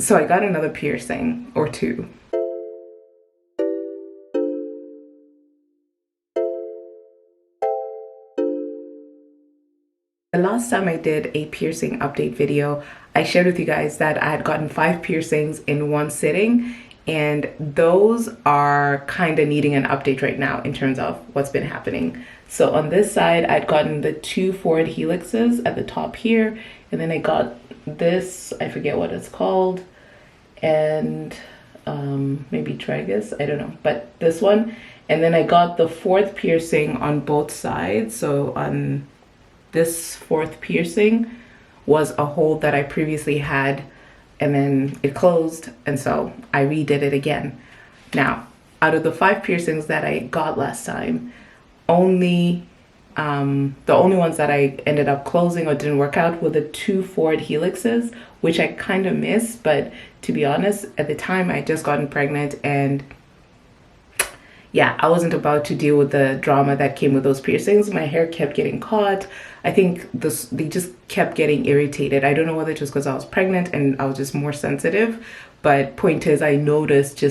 So I got another piercing or two. The last time I did a piercing update video, I shared with you guys that I had gotten 5 piercings in one sitting, and those are kind of needing an update right now in terms of what's been happening. So on this side, I'd gotten the 2 forward helixes at the top here, and then I got this, I forget what it's called, and maybe tragus, I don't know, but this one. And then I got the 4th piercing on both sides. So on this 4th piercing was a hole that I previously had, and then it closed, and so I redid it again. Now, out of the 5 piercings that I got last time, the only ones that I ended up closing or didn't work out were the 2 forward helixes, which I kind of missed. But to be honest, at the time I had just gotten pregnant, and yeah, I wasn't about to deal with the drama that came with those piercings. My hair kept getting caught. I think they just kept getting irritated. I don't know whether just because I was pregnant and I was just more sensitive, but point is, I noticed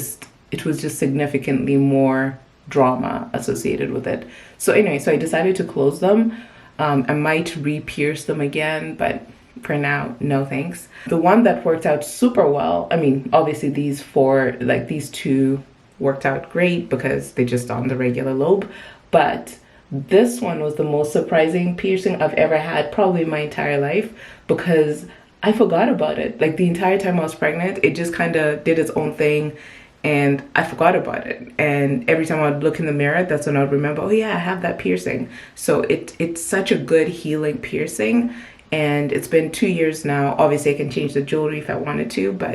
it was just significantly more drama associated with it. So anyway, so I decided to close them. I might re-pierce them again, but for now, no thanks. The one that worked out super well, I mean, obviously these 2 worked out great because they're just on the regular lobe, but this one was the most surprising piercing I've ever had, probably in my entire life, because I forgot about it. Like the entire time I was pregnant, it just kind of did its own thing, and I forgot about it. And every time I would look in the mirror, that's when I would remember, oh yeah, I have that piercing. So it's such a good healing piercing, and it's been 2 years now. Obviously I can change the jewelry if I wanted to, but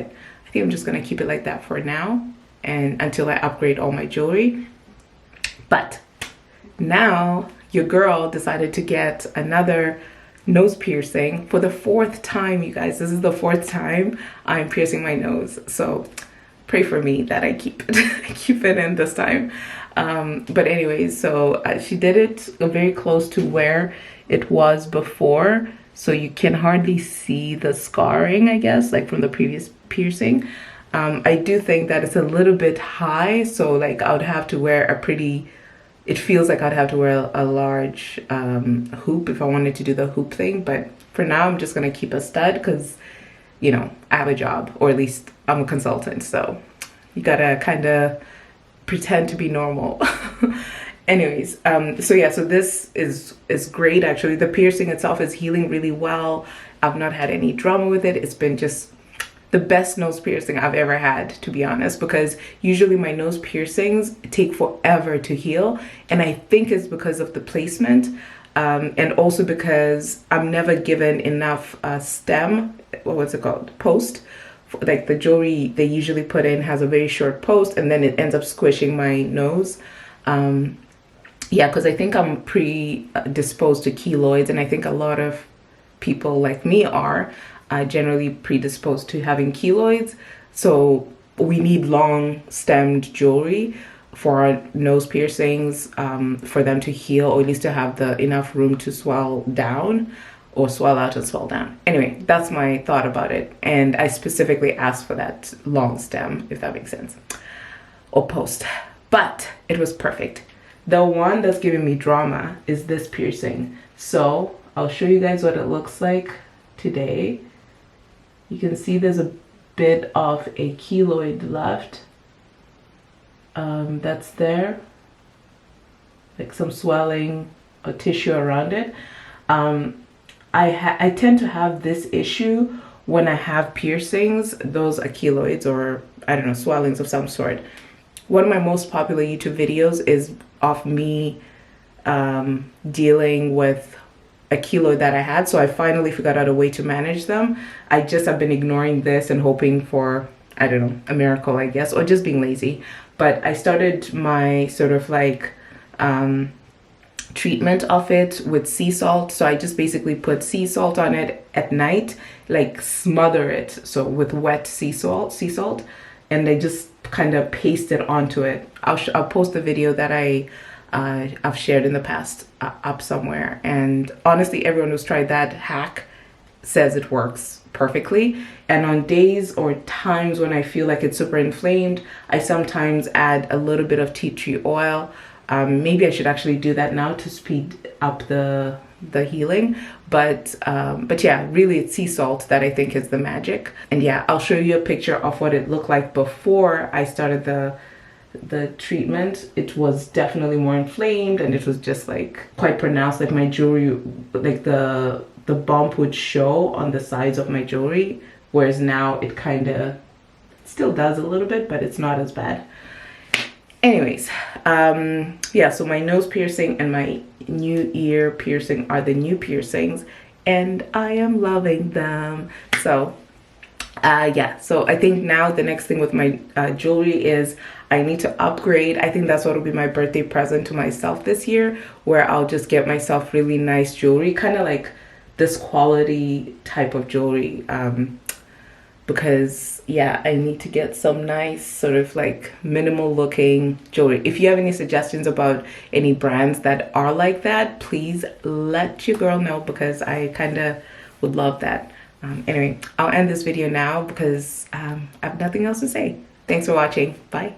I think I'm just gonna keep it like that for now, and until I upgrade all my jewelry. But now your girl decided to get another nose piercing for the 4th time, you guys. This is the 4th time I'm piercing my nose, so pray for me that I keep it I keep it in this time. But anyways, so she did it very close to where it was before, so you can hardly see the scarring, I guess, like from the previous piercing. I do think that it's a little bit high, so like I would have to wear it feels like I'd have to wear a large hoop if I wanted to do the hoop thing. But for now, I'm just gonna keep a stud because, you know, I have a job, or at least I'm a consultant, so you gotta kind of pretend to be normal. Anyways, so yeah, so this is great. Actually, the piercing itself is healing really well. I've not had any drama with it. It's been just the best nose piercing I've ever had, to be honest, because usually my nose piercings take forever to heal, and I think it's because of the placement, and also because I'm never given enough stem, what's it called, post. Like the jewelry they usually put in has a very short post, and then it ends up squishing my nose. Yeah, because I think I'm predisposed to keloids, and I think a lot of people like me are generally predisposed to having keloids. So we need long stemmed jewelry for our nose piercings, for them to heal, or at least to have the enough room to swell down, or swell out and swell down. Anyway, that's my thought about it, and I specifically asked for that long stem, if that makes sense, or post, but it was perfect. The one that's giving me drama is this piercing, so I'll show you guys what it looks like today. You can see there's a bit of a keloid left, that's there, like some swelling or tissue around it. I tend to have this issue when I have piercings. Those are keloids, or I don't know, swellings of some sort. One of my most popular YouTube videos is of me dealing with a keloid that I had, so I finally figured out a way to manage them. I just have been ignoring this and hoping for, I don't know, a miracle, I guess, or just being lazy. But I started my sort of like treatment of it with sea salt. So I just basically put sea salt on it at night, like smother it, so with wet sea salt, and I just kind of paste it onto it. I'll post a video that I've shared in the past up somewhere, and honestly, everyone who's tried that hack says it works perfectly. And on days or times when I feel like it's super inflamed, I sometimes add a little bit of tea tree oil. Maybe I should actually do that now to speed up the healing. But yeah, really it's sea salt that I think is the magic. And yeah, I'll show you a picture of what it looked like before I started the treatment. It was definitely more inflamed, and it was just like quite pronounced. Like my jewelry, like the bump would show on the sides of my jewelry, whereas now it kind of still does a little bit, but it's not as bad. Anyways, yeah, so my nose piercing and my new ear piercing are the new piercings, and I am loving them. So yeah, so I think now the next thing with my jewelry is I need to upgrade. I think that's what will be my birthday present to myself this year, where I'll just get myself really nice jewelry, kind of like this quality type of jewelry, because yeah, I need to get some nice sort of like minimal looking jewelry. If you have any suggestions about any brands that are like that, please let your girl know, because I kind of would love that. Anyway, I'll end this video now because I have nothing else to say. Thanks for watching. Bye.